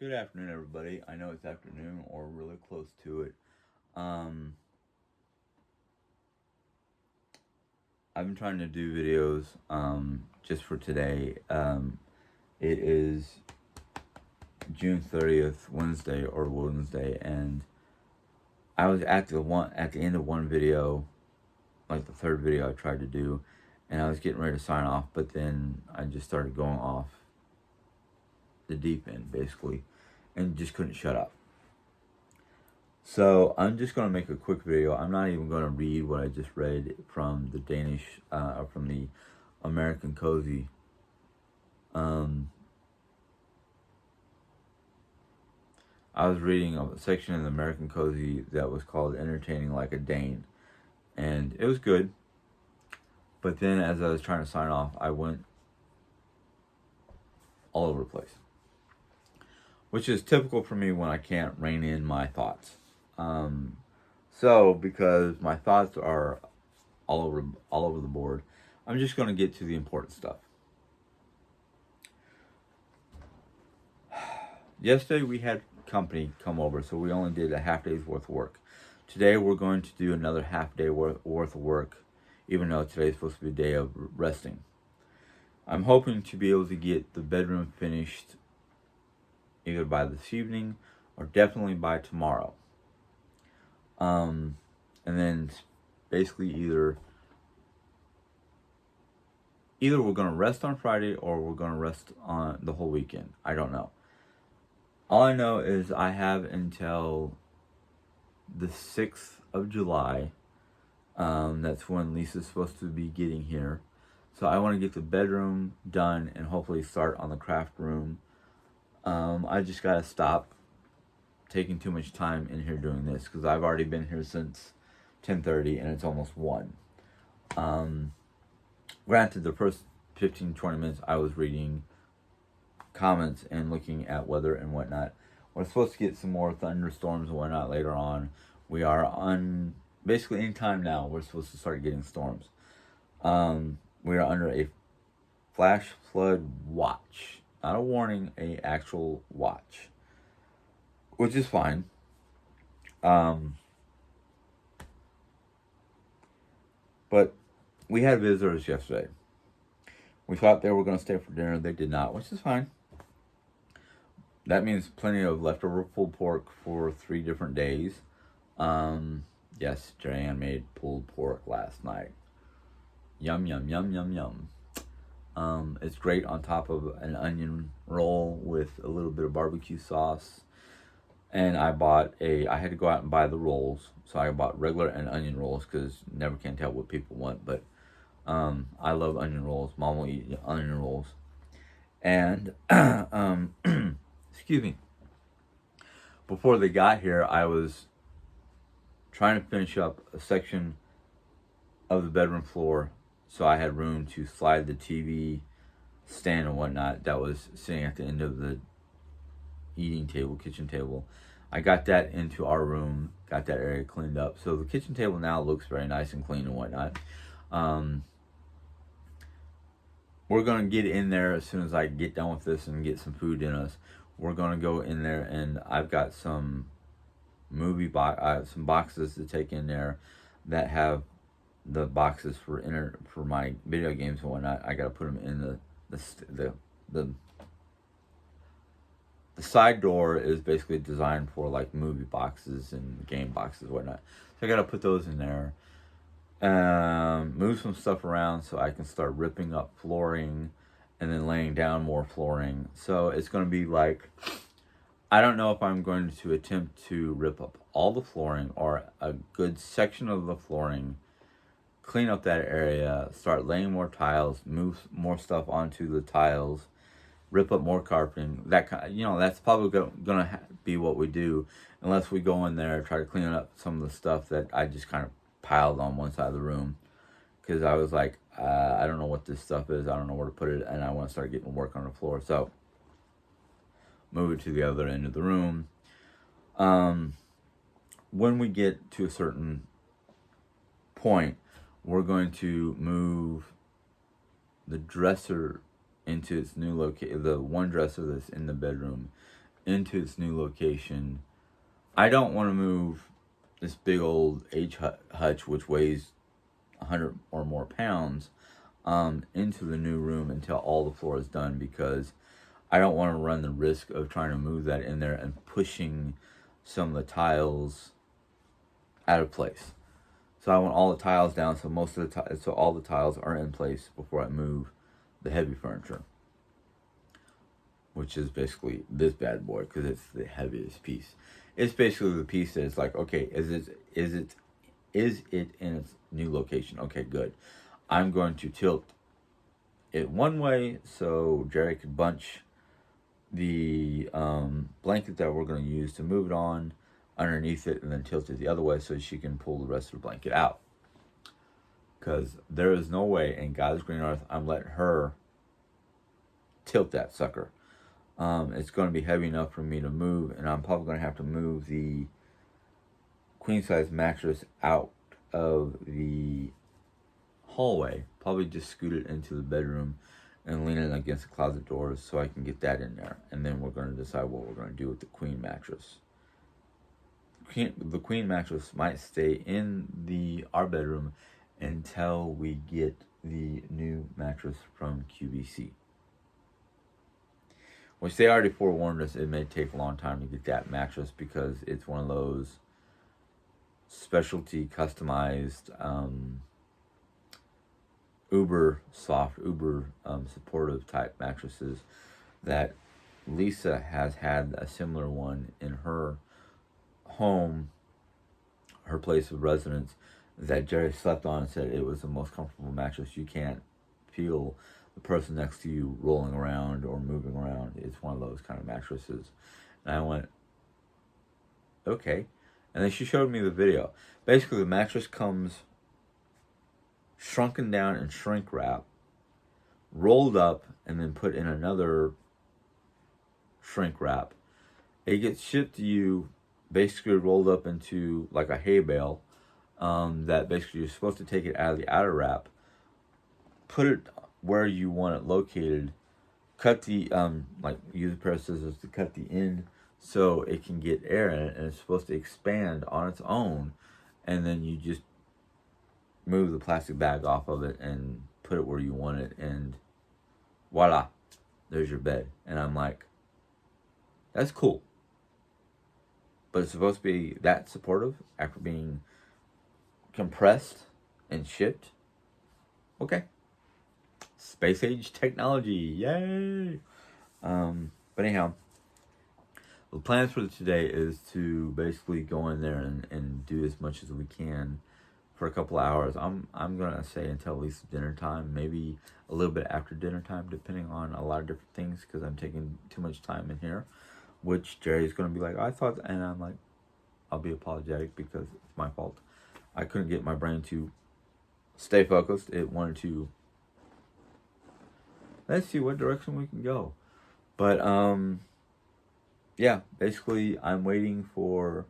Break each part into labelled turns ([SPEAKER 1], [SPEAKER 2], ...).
[SPEAKER 1] Good afternoon, everybody. I know it's afternoon or really close to it. Um, I've been trying to do videos just for today. It is June 30th, Wednesday, and I was at the end of one video, like the third video I tried to do, and I was getting ready to sign off, but then I just started going off the deep end, basically, and just couldn't shut up. So I'm just going to make a quick video. I'm not even going to read what I just read from the from the American Cozy. I was reading a section in the American Cozy that was called Entertaining Like a Dane. And it was good. But then as I was trying to sign off, I went all over the place. Which is typical for me when I can't rein in my thoughts. So because my thoughts are all over the board, I'm just going to get to the important stuff. Yesterday we had company come over, so we only did a half day's worth of work. Today we're going to do another half day worth of work, even though today's supposed to be a day of resting. I'm hoping to be able to get the bedroom finished either by this evening or definitely by tomorrow. And then basically either we're going to rest on Friday or we're going to rest on the whole weekend. I don't know. All I know is I have until the 6th of July. That's when Lisa's supposed to be getting here. So I want to get the bedroom done and hopefully start on the craft room. I just got to stop taking too much time in here doing this because I've already been here since 10:30 and it's almost 1. Granted, the first 15-20 minutes I was reading comments and looking at weather and whatnot. We're supposed to get some more thunderstorms and whatnot later on. We are on basically any time now we're supposed to start getting storms. We are under a flash flood watch, not a warning, a actual watch, which is fine. But we had visitors yesterday. We thought they were going to stay for dinner. They did not, which is fine. That means plenty of leftover pulled pork for 3 different days. Yes, Joanne made pulled pork last night. Yum, yum, yum, yum, yum. It's great on top of an onion roll with a little bit of barbecue sauce. And I had to go out and buy the rolls. So I bought regular and onion rolls because never can tell what people want. But I love onion rolls. Mom will eat onion rolls. And, excuse me. Before they got here, I was trying to finish up a section of the bedroom floor so I had room to slide the TV stand and whatnot that was sitting at the end of the kitchen table. I got that into our room, got that area cleaned up. So the kitchen table now looks very nice and clean and whatnot. We're going to get in there as soon as I get done with this and get some food in us. We're going to go in there and I've got some some boxes to take in there that have the boxes for my video games and whatnot. I got to put them in the side door is basically designed for like movie boxes and game boxes and whatnot. So I got to put those in there. Move some stuff around so I can start ripping up flooring and then laying down more flooring. So it's going to be like, I don't know if I'm going to attempt to rip up all the flooring or a good section of the flooring, clean up that area, start laying more tiles, move more stuff onto the tiles, rip up more carpeting. That's probably going to be what we do unless we go in there, try to clean up some of the stuff that I just kind of piled on one side of the room because I was like, I don't know what this stuff is. I don't know where to put it, and I want to start getting work on the floor. So move it to the other end of the room. When we get to a certain point, we're going to move the dresser into its new location, the one dresser that's in the bedroom, into its new location. I don't want to move this big old H hutch, which weighs 100 or more pounds, into the new room until all the floor is done, because I don't want to run the risk of trying to move that in there and pushing some of the tiles out of place. So I want all the tiles down, so so all the tiles are in place before I move the heavy furniture, which is basically this bad boy, because it's the heaviest piece. It's basically the piece that's like, okay, is it in its new location? Okay, good. I'm going to tilt it one way so Jerry could bunch the blanket that we're going to use to move it on underneath it, and then tilt it the other way so she can pull the rest of the blanket out. Because there is no way in God's green earth I'm letting her tilt that sucker. It's going to be heavy enough for me to move, and I'm probably going to have to move the queen size mattress out of the hallway, probably just scoot it into the bedroom and lean it against the closet doors so I can get that in there. And then we're going to decide what we're going to do with the queen mattress. The queen mattress might stay in our bedroom until we get the new mattress from QVC, which they already forewarned us it may take a long time to get that mattress, because it's one of those specialty customized uber soft, uber supportive type mattresses that Lisa has had a similar one in her home, her place of residence, that Jerry slept on and said it was the most comfortable mattress. You can't feel the person next to you rolling around or moving around. It's one of those kind of mattresses. And I went, okay. And then she showed me the video. Basically, the mattress comes shrunken down in shrink wrap, rolled up, and then put in another shrink wrap. It gets shipped to you basically rolled up into like a hay bale, that basically you're supposed to take it out of the outer wrap, put it where you want it located, cut the like use a pair of scissors to cut the end so it can get air in it, and it's supposed to expand on its own, and then you just move the plastic bag off of it and put it where you want it, and voila, there's your bed. And I'm like, that's cool, but it's supposed to be that supportive after being compressed and shipped? Okay. Space age technology, yay! But anyhow, the plans for today is to basically go in there and do as much as we can for a couple hours. I'm gonna say until at least dinner time, maybe a little bit after dinner time, depending on a lot of different things, because I'm taking too much time in here, which Jerry's gonna be like, I thought, and I'm like, I'll be apologetic because it's my fault. I couldn't get my brain to stay focused. It wanted to, let's see what direction we can go. But yeah, basically I'm waiting for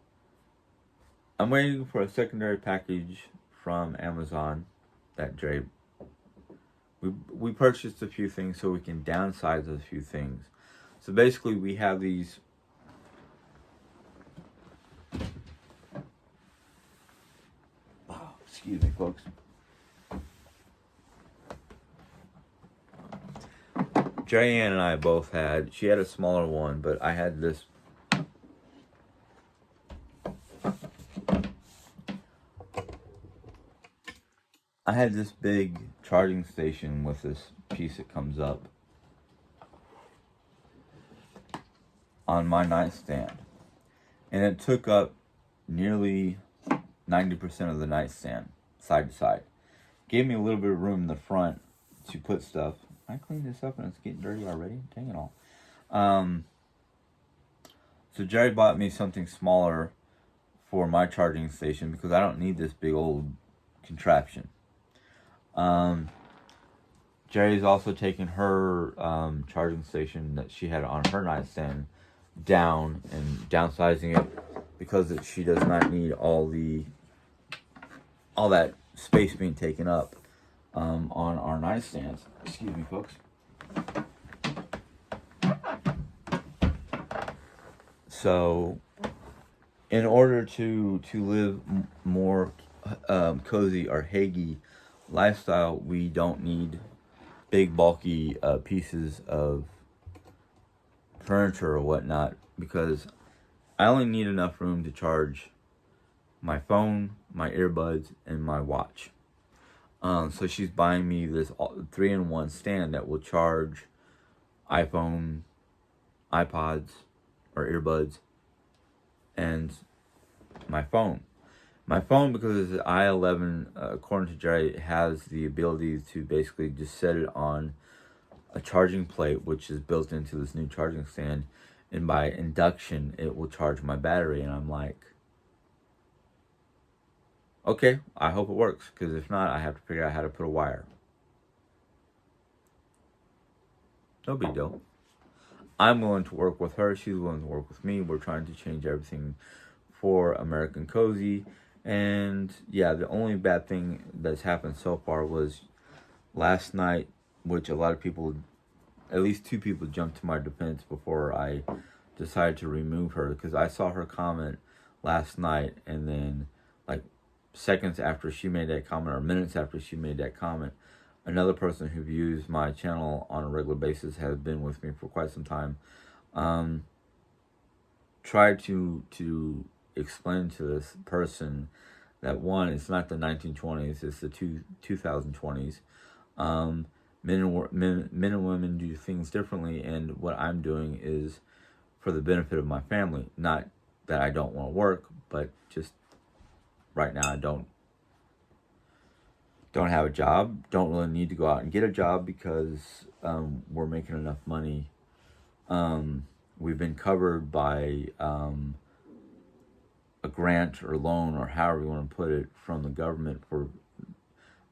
[SPEAKER 1] a secondary package from Amazon that Jerry, we purchased a few things so we can downsize a few things. So basically we have these excuse me folks. Jerry Ann and I both had, she had a smaller one, but I had this big charging station with this piece that comes up on my nightstand, and it took up nearly 90% of the nightstand, side to side. Gave me a little bit of room in the front to put stuff. I cleaned this up and it's getting dirty already. Dang it all. So Jerry bought me something smaller for my charging station because I don't need this big old contraption. Jerry's also taken her charging station that she had on her nightstand down and downsizing it because she does not need all that space being taken up on our nightstands. Excuse me, folks. So, in order to live more cozy or haggy lifestyle, we don't need big bulky pieces of furniture or whatnot, because I only need enough room to charge my phone, my earbuds, and my watch. So she's buying me this 3-in-1 stand that will charge iPhone, iPods, or earbuds, and my phone. My phone, because it's i11, according to Jerry, has the ability to basically just set it on a charging plate, which is built into this new charging stand, and by induction, it will charge my battery. And I'm like, okay, I hope it works, because if not, I have to figure out how to put a wire. No big deal. I'm willing to work with her. She's willing to work with me. We're trying to change everything for American Cozy. And yeah, the only bad thing that's happened so far was last night, which a lot of people, at least 2 people, jumped to my defense before I decided to remove her, because I saw her comment last night, and then like seconds after she made that comment, or minutes after she made that comment, another person who views my channel on a regular basis, has been with me for quite some time, tried to explain to this person that, one, it's not the 1920s, it's the 2020s. Men and women do things differently, and what I'm doing is for the benefit of my family. Not that I don't want to work, but just right now I don't have a job. Don't really need to go out and get a job, because we're making enough money. We've been covered by a grant or loan, or however you want to put it, from the government for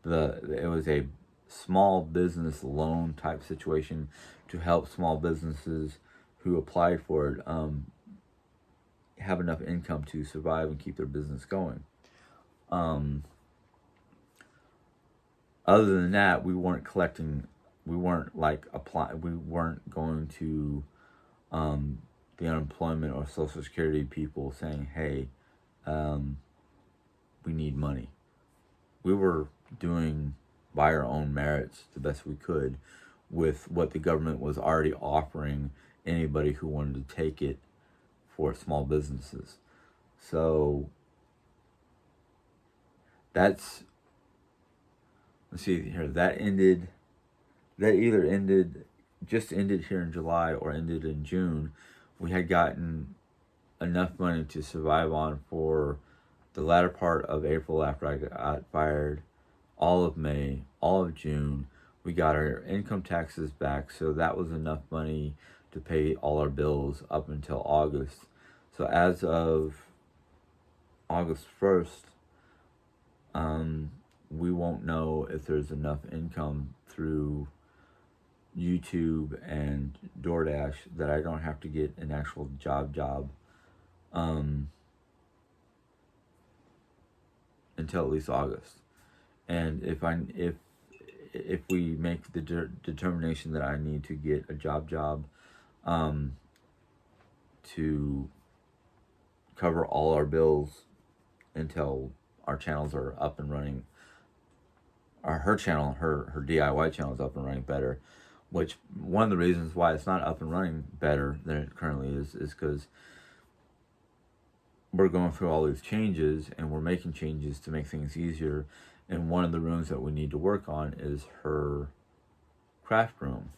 [SPEAKER 1] it was a small business loan type situation to help small businesses who applied for it have enough income to survive and keep their business going. Other than that, we weren't collecting, we weren't going to the unemployment or Social Security people saying, hey, we need money. We were doing by our own merits the best we could with what the government was already offering anybody who wanted to take it for small businesses. So that's, let's see here, that either just ended here in July or ended in June. We had gotten enough money to survive on for the latter part of April after I got fired, all of May, all of June. We got our income taxes back, so that was enough money to pay all our bills up until August. So as of August 1st, we won't know if there's enough income through YouTube and DoorDash that I don't have to get an actual job until at least August. And if we make the determination that I need to get a job to cover all our bills until our channels are up and running, or her channel, her DIY channel is up and running better, which one of the reasons why it's not up and running better than it currently is because we're going through all these changes, and we're making changes to make things easier. And one of the rooms that we need to work on is her craft room.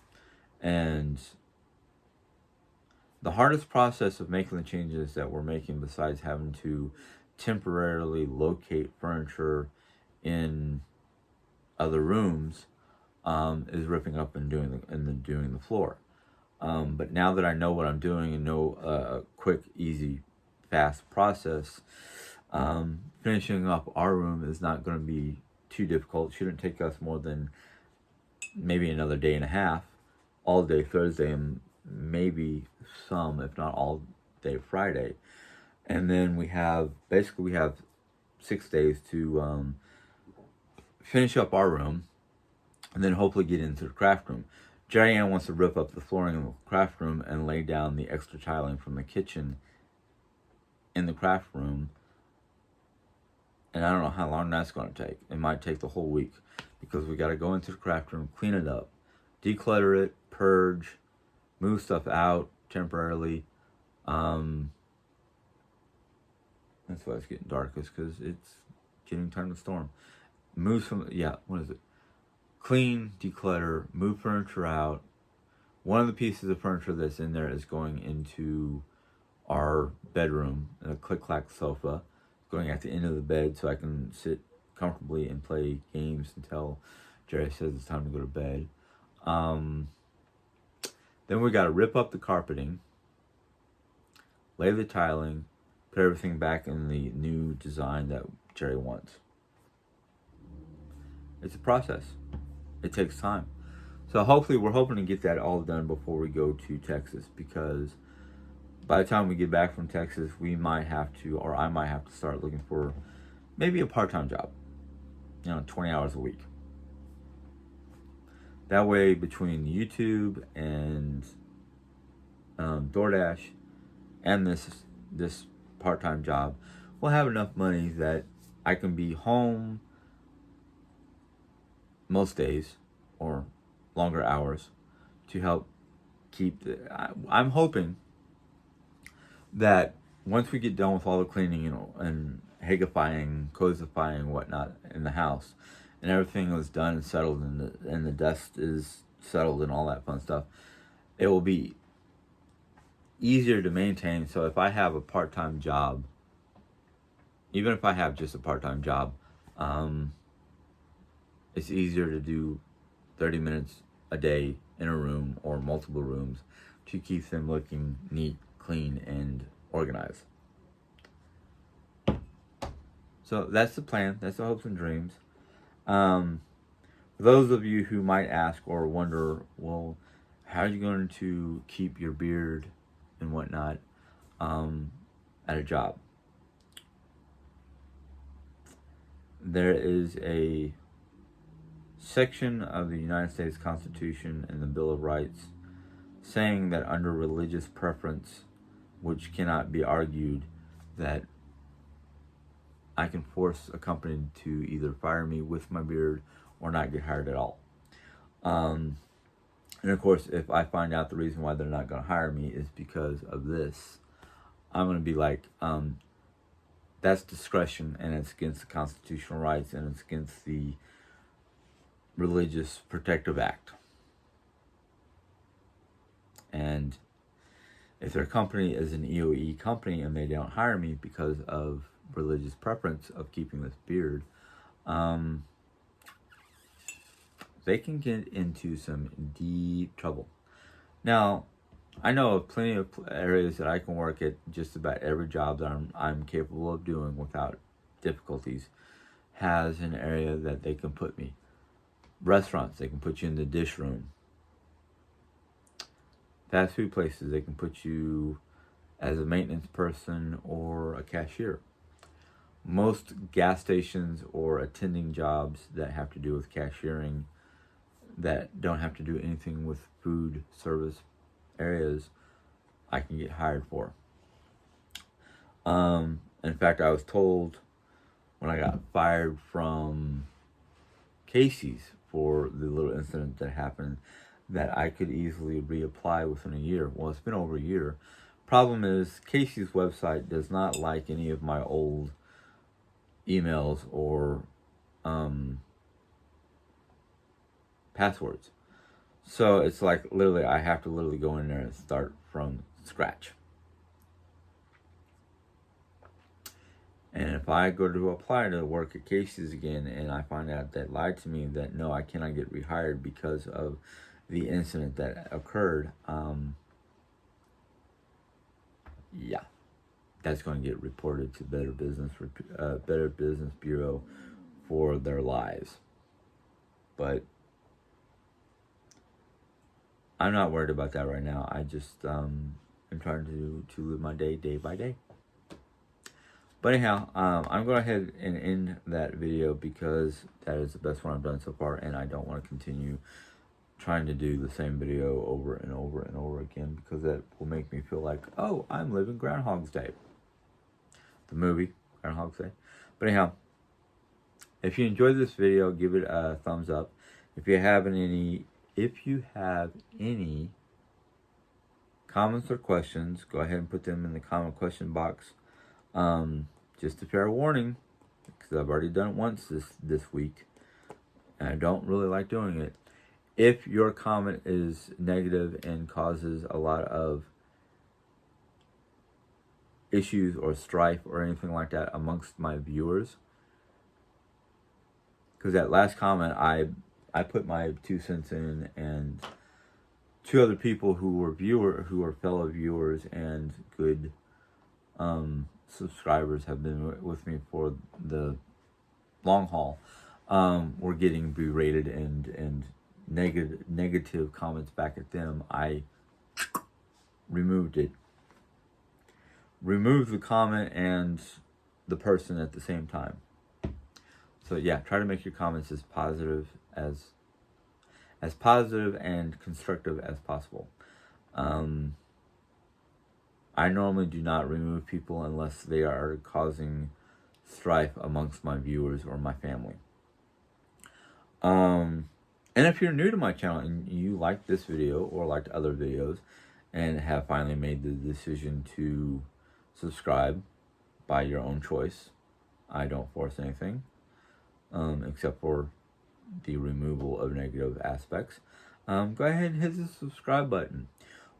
[SPEAKER 1] And the hardest process of making the changes that we're making, besides having to temporarily locate furniture in other rooms, is ripping up and doing the floor. But now that I know what I'm doing and know a quick, easy, fast process, finishing up our room is not going to be too difficult. It shouldn't take us more than maybe another day and a half, all day Thursday, and maybe some, if not all day Friday. And then we have 6 days to finish up our room, and then hopefully get into the craft room. Jerry Ann wants to rip up the flooring in the craft room and lay down the extra tiling from the kitchen in the craft room, and I don't know how long that's going to take. It might take the whole week, because we got to go into the craft room, clean it up, declutter it, purge, move stuff out temporarily. That's why it's getting dark, is because it's getting time to storm. Move some, what is it? Clean, declutter, move furniture out. One of the pieces of furniture that's in there is going into our bedroom, a click-clack sofa, going at the end of the bed so I can sit comfortably and play games until Jerry says it's time to go to bed. Then we got to rip up the carpeting, lay the tiling, put everything back in the new design that Jerry wants. It's a process. It takes time. So hopefully we're hoping to get that all done before we go to Texas, because by the time we get back from Texas, we might have to, or I might have to start looking for maybe a part-time job, 20 hours a week. That way, between YouTube and DoorDash and this part-time job, we'll have enough money that I can be home most days or longer hours to help keep I'm hoping that once we get done with all the cleaning and hagifying, cosifying, whatnot in the house, and everything is done and settled, and the dust is settled and all that fun stuff, it will be easier to maintain. So if I have a part-time job, even if I have just a part-time job, it's easier to do 30 minutes a day in a room or multiple rooms to keep them looking neat, clean, and organized. So that's the plan. That's the hopes and dreams. For those of you who might ask or wonder, well, how are you going to keep your beard and whatnot at a job? There is a section of the United States Constitution and the Bill of Rights saying that under religious preference, which cannot be argued, that I can force a company to either fire me with my beard or not get hired at all. And of course, if I find out the reason why they're not going to hire me is because of this, I'm going to be like, that's discretion, and it's against the constitutional rights, and it's against the Religious Protective Act. And if their company is an EOE company and they don't hire me because of religious preference of keeping this beard, they can get into some deep trouble. Now, I know of plenty of areas that I can work at. Just about every job that I'm capable of doing without difficulties has an area that they can put me. Restaurants, they can put you in the dish room. Fast food places, they can put you as a maintenance person or a cashier. Most gas stations or attending jobs that have to do with cashiering, that don't have to do anything with food service areas, I can get hired for. In fact, I was told when I got fired from Casey's for the little incident that happened that I could easily reapply within a year. Well, it's been over a year. Problem is, Casey's website does not like any of my old emails or passwords. So it's like literally I have to literally go in there and start from scratch. And if I go to apply to work at Casey's again and I find out that lied to me that no, I cannot get rehired because of the incident that occurred, that's going to get reported to Better Business Bureau for their lies. But I'm not worried about that right now. I just am trying to live my day by day. But anyhow, I'm going ahead and end that video because that is the best one I've done so far, and I don't want to continue trying to do the same video over and over and over again, because that will make me feel like, oh, I'm living Groundhog's Day. the movie, Groundhog Day. But anyhow, if you enjoyed this video, give it a thumbs up. If you have any comments or questions, go ahead and put them in the comment question box. Just a fair warning, because I've already done it once this week, and I don't really like doing it. If your comment is negative and causes a lot of issues or strife or anything like that amongst my viewers, because that last comment I put my 2 cents in, and 2 other people who were fellow viewers and good subscribers have been with me for the long haul, were getting berated and negative comments back at them. I removed the comment and the person at the same time. So yeah, try to make your comments as positive and constructive as possible. I normally do not remove people unless they are causing strife amongst my viewers or my family. And if you're new to my channel and you like this video or liked other videos and have finally made the decision to subscribe by your own choice, I don't force anything, except for the removal of negative aspects. Go ahead and hit the subscribe button.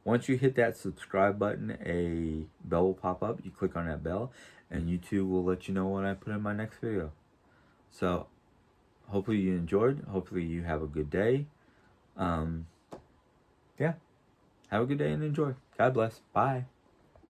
[SPEAKER 1] Once you hit that subscribe button, a bell will pop up. You click on that bell, and YouTube will let you know when I put in my next video. So, hopefully you enjoyed. Hopefully you have a good day. Yeah. Have a good day and enjoy. God bless. Bye.